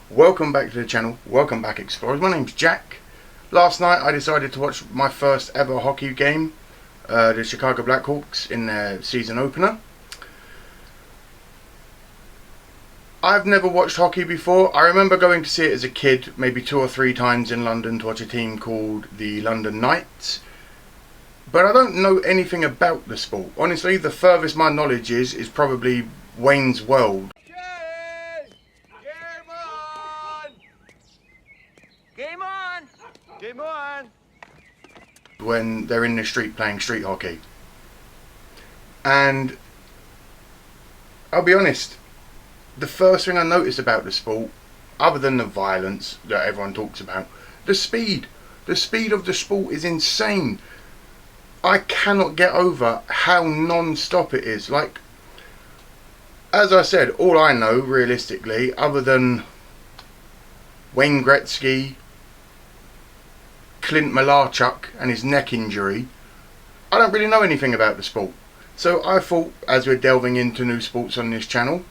Welcome back to the channel, welcome back Explorers. My name's Jack. Last night I decided to watch my first ever hockey game, the Chicago Blackhawks in their season opener. I've never watched hockey before. I remember going to see it as a kid, maybe 2 or 3 times in London to watch a team called the London Knights. But I don't know anything about the sport. Honestly, the furthest my knowledge is probably Wayne's World. Game on! Game on! When they're in the street playing street hockey. And I'll be honest, the first thing I noticed about the sport, other than the violence that everyone talks about, the speed. The speed of the sport is insane. I cannot get over how non-stop it is. Like, as I said, all I know realistically, other than Wayne Gretzky, Clint Malarchuk and his neck injury, I don't really know anything about the sport. So I thought, as we're delving into new sports on this channel,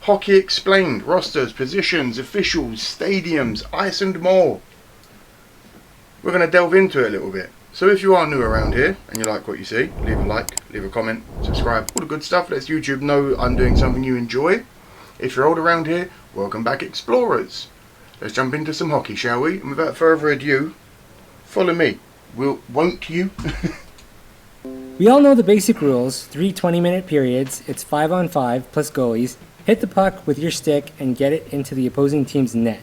Hockey Explained, rosters, positions, officials, stadiums, ice and more. We're going to delve into it a little bit. So if you are new around here and you like what you see, leave a like, leave a comment, subscribe, all the good stuff. Lets YouTube know I'm doing something you enjoy. If you're old around here, welcome back Explorers. Let's jump into some hockey, shall we? And without further ado, follow me. Won't you? We all know the basic rules, 3 20-minute periods, it's 5-on-5 plus goalies, hit the puck with your stick and get it into the opposing team's net.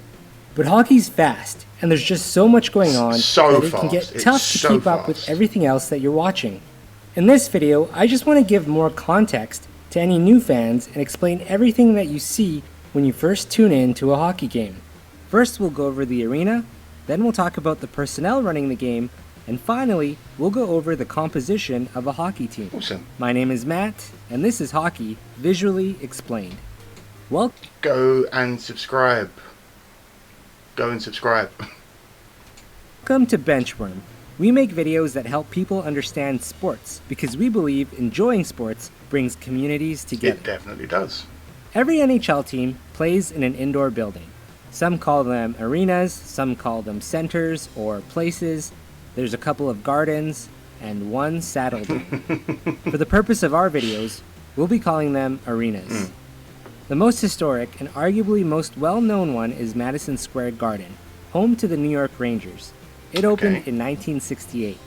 But hockey's fast, and there's just so much going on that it can get tough to keep up with everything else that you're watching. In this video, I just want to give more context to any new fans and explain everything that you see when you first tune in to a hockey game. First, we'll go over the arena, then we'll talk about the personnel running the game, and finally, we'll go over the composition of a hockey team. Awesome. My name is Matt, and this is Hockey Visually Explained. Go and subscribe. Go and subscribe. Welcome to Benchworm. We make videos that help people understand sports because we believe enjoying sports brings communities together. It definitely does. Every NHL team plays in an indoor building. Some call them arenas, some call them centers or places. There's a couple of gardens and one saddle dome. For the purpose of our videos, we'll be calling them arenas. The most historic and arguably most well-known one is Madison Square Garden, home to the New York Rangers. It opened in 1968.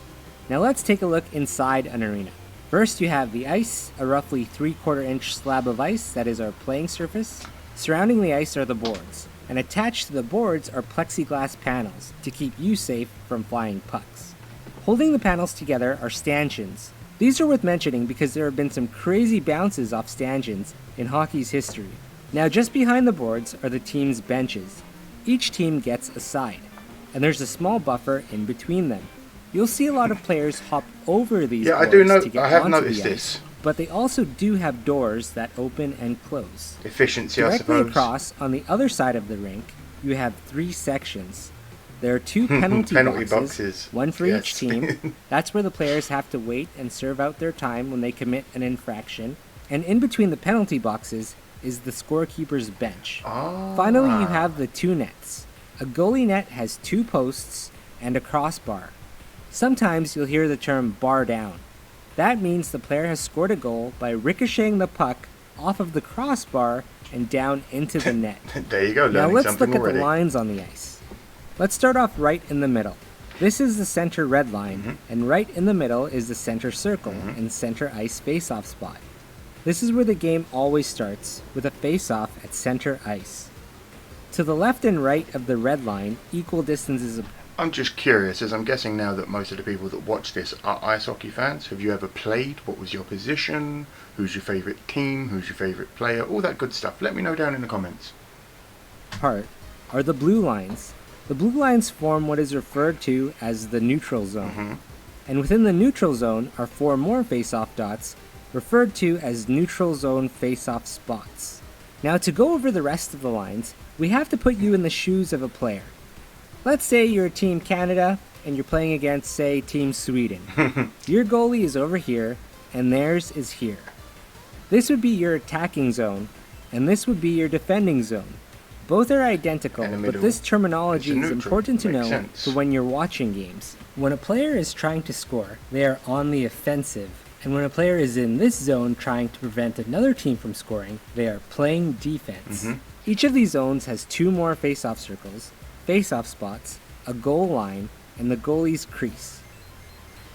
Now let's take a look inside an arena. First you have the ice, a roughly 3/4 inch slab of ice that is our playing surface. Surrounding the ice are the boards, and attached to the boards are plexiglass panels to keep you safe from flying pucks. Holding the panels together are stanchions. These are worth mentioning because there have been some crazy bounces off stanchions in hockey's history. Now just behind the boards are the team's benches. Each team gets a side, and there's a small buffer in between them. You'll see a lot of players hop over these boards to get I have onto noticed the ice, this. but they also do have doors that open and close. Efficiency, I Directly suppose. across, on the other side of the rink, you have 3 sections. There are 2 penalty boxes, one for each team. That's where the players have to wait and serve out their time when they commit an infraction. And in between the penalty boxes is the scorekeeper's bench. Finally, you have the 2 nets. A goalie net has 2 posts and a crossbar. Sometimes you'll hear the term bar down. That means the player has scored a goal by ricocheting the puck off of the crossbar and down into the net. There you go, learning now let's something look at already. the lines on the ice. Let's start off right in the middle. This is the center red line, and right in the middle is the center circle and center ice face-off spot. This is where the game always starts, with a face-off at center ice. To the left and right of the red line, equal distances. I'm just curious, as I'm guessing now that most of the people that watch this are ice hockey fans. Have you ever played? What was your position? Who's your favourite team? Who's your favourite player? All that good stuff. Let me know down in the comments. Part are the blue lines. The blue lines form what is referred to as the neutral zone. And within the neutral zone are 4 more face-off dots, referred to as neutral zone face-off spots. Now to go over the rest of the lines, we have to put you in the shoes of a player. Let's say you're Team Canada and you're playing against, say, Team Sweden. Your goalie is over here and theirs is here. This would be your attacking zone, and this would be your defending zone. Both are identical, In the but middle, this terminology it's a is neutral. important to Makes know sense. for when you're watching games. When a player is trying to score, they are on the offensive, and when a player is in this zone trying to prevent another team from scoring, they are playing defense. Each of these zones has 2 more face-off circles, face-off spots, a goal line, and the goalie's crease.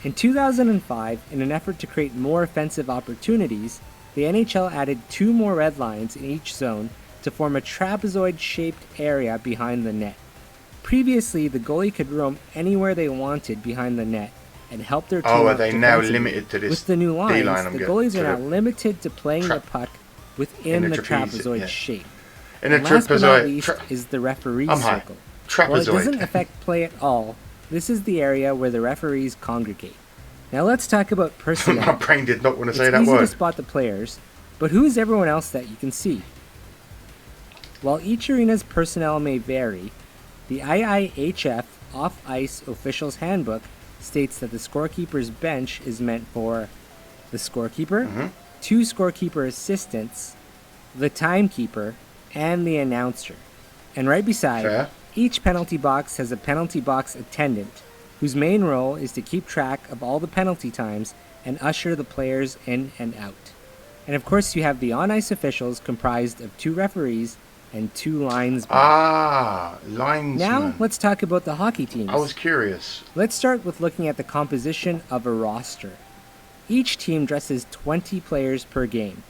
In 2005, in an effort to create more offensive opportunities, the NHL added 2 more red lines in each zone to form a trapezoid-shaped area behind the net. Previously, the goalie could roam anywhere they wanted behind the net and help their team Oh, are up they now defensively. limited to this With the new D lines, line? the goalies are now limited to playing the tra- puck within in the the trapezoid, trapezoid yeah. shape. In a And last but not trapezoid. least is the referee's I'm high. circle. While it doesn't Trapezoid. affect play at all, this is the area where the referees congregate. Now let's talk about My personnel. brain did not want to say It's that easy to word. spot the players, but who is everyone else that you can see? While each arena's personnel may vary, the IIHF Off-Ice Officials Handbook states that the scorekeeper's bench is meant for the scorekeeper, 2 scorekeeper assistants, the timekeeper, and the announcer. And right beside, Fair. each penalty box has a penalty box attendant, whose main role is to keep track of all the penalty times and usher the players in and out. And of course, you have the on-ice officials comprised of 2 referees and 2 linesmen. Ah, linesman. Now, let's talk about the hockey teams. I was curious. Let's start with looking at the composition of a roster. Each team dresses 20 players per game.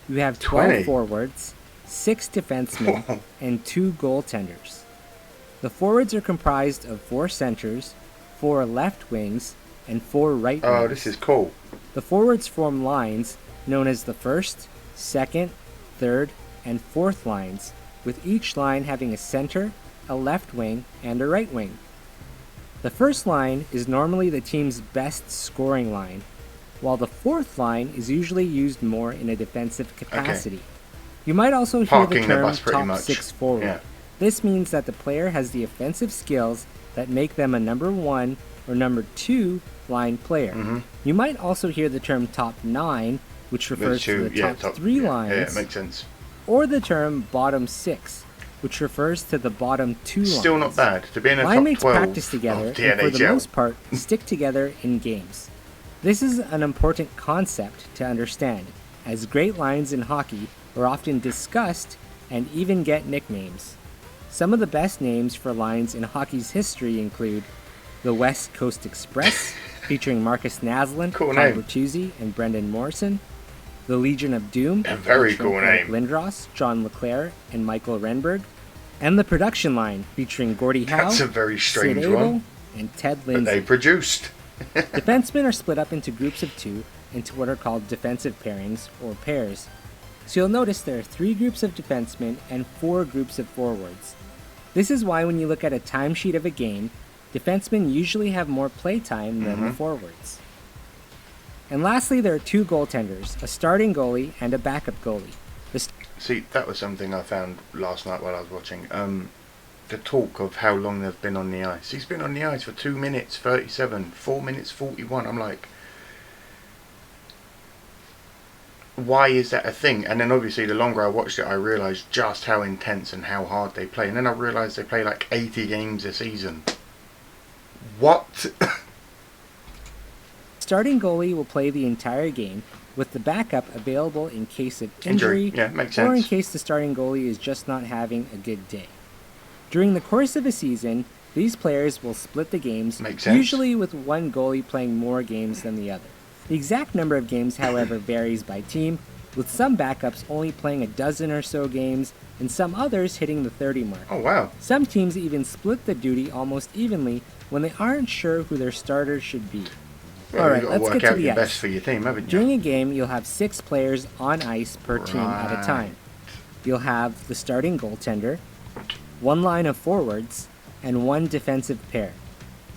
You have 12 20? forwards, 6 defensemen, and 2 goaltenders. The forwards are comprised of 4 centers, 4 left wings, and 4 right wings. Oh, this is cool. The forwards form lines known as the first, second, third, and fourth lines, with each line having a center, a left wing, and a right wing. The first line is normally the team's best scoring line, while the fourth line is usually used more in a defensive capacity. You might also hear Parking the the term bus pretty top much. 6 forward. Yeah. This means that the player has the offensive skills that make them a number 1 or number 2 line player. You might also hear the term top 9, which refers to the top 3 lines, Yeah, it makes sense. or the term bottom 6, which refers to the bottom 2 lines. Still not bad. To be in a Line top mates 12 practice together of the and for the NHL. most part stick together in games. This is an important concept to understand, as great lines in hockey are often discussed and even get nicknames. Some of the best names for lines in hockey's history include the West Coast Express, featuring Marcus Naslund, Cool Ty name. Bertuzzi, and Brendan Morrison, the Legion of Doom, A very featuring cool Eric name. Lindros, John LeClaire, and Michael Renberg, and the Production Line, featuring Gordie Howe, That's a very strange Sid Abel, one. and Ted That they Lindsay. produced. Defensemen are split up into groups of 2 into what are called defensive pairings or pairs. So you'll notice there are 3 groups of defensemen and 4 groups of forwards. This is why when you look at a timesheet of a game, defensemen usually have more play time than the forwards. And lastly, there are 2 goaltenders, a starting goalie and a backup goalie. The See, that was something I found last night while I was watching. The talk of how long they've been on the ice. He's been on the ice for 2 minutes 37, 4 minutes 41. I'm like, why is that a thing? And then obviously the longer I watched it, I realised just how intense and how hard they play. And then I realised they play like 80 games a season. What? starting goalie will play the entire game, with the backup available in case of injury, Yeah, makes or in sense. case the starting goalie is just not having a good day. During the course of a season, these players will split the games, Makes sense. usually with one goalie playing more games than the other. The exact number of games, however, varies by team, with some backups only playing a dozen or so games, and some others hitting the 30 mark. Oh, wow. Some teams even split the duty almost evenly when they aren't sure who their starters should be. Well, Alright, you've got to let's work get to out the your ice. best for your team, haven't you? During a game, you'll have 6 players on ice per team at a Right. time. You'll have the starting goaltender, 1 line of forwards, and 1 defensive pair.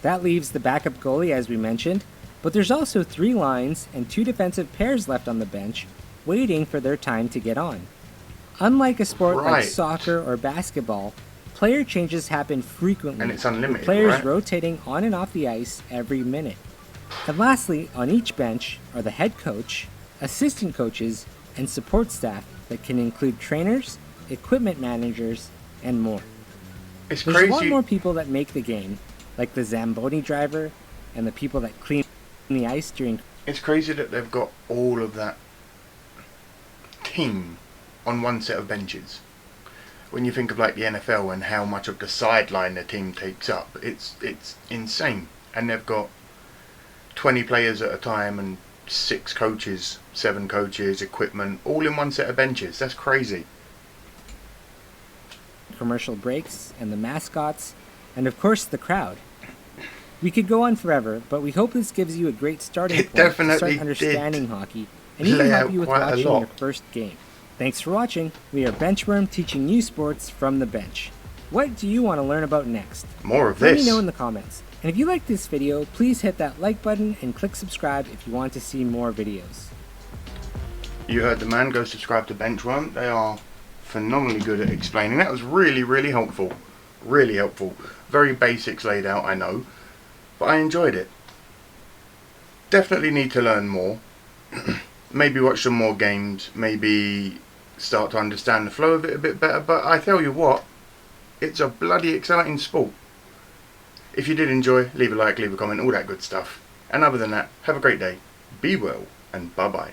That leaves the backup goalie, as we mentioned, but there's also 3 lines and 2 defensive pairs left on the bench, waiting for their time to get on. Unlike a sport like Right. soccer or basketball, player changes happen frequently, And it's unlimited, with players right? rotating on and off the ice every minute. And lastly, on each bench are the head coach, assistant coaches, and support staff that can include trainers, equipment managers, and more. It's There's a lot crazy. more people that make the game, like the Zamboni driver and the people that clean the ice during. It's crazy that they've got all of that team on one set of benches. When you think of like the NFL and how much of the sideline the team takes up, it's insane. And they've got 20 players at a time and 6 coaches, 7 coaches, equipment, all in one set of benches. That's crazy. Commercial breaks and the mascots, and of course the crowd. We could go on forever, but we hope this gives you a great starting It point to definitely start did understanding hockey and even lay help out you with quite a watching lot. your first game. Thanks for watching. We are Benchworm, teaching you sports from the bench. What do you want to learn about next? More of Let this. me know in the comments. And if you like this video, please hit that like button and click subscribe if you want to see more videos. You heard the man. Go subscribe to Benchworm. They are phenomenally good at explaining. That was really, really helpful. Really helpful. Very basics laid out, I know. But I enjoyed it. Definitely need to learn more. Maybe watch some more games. Maybe start to understand the flow of it a bit better. But I tell you what, it's a bloody exciting sport. If you did enjoy, leave a like, leave a comment, all that good stuff. And other than that, have a great day. Be well, and bye-bye.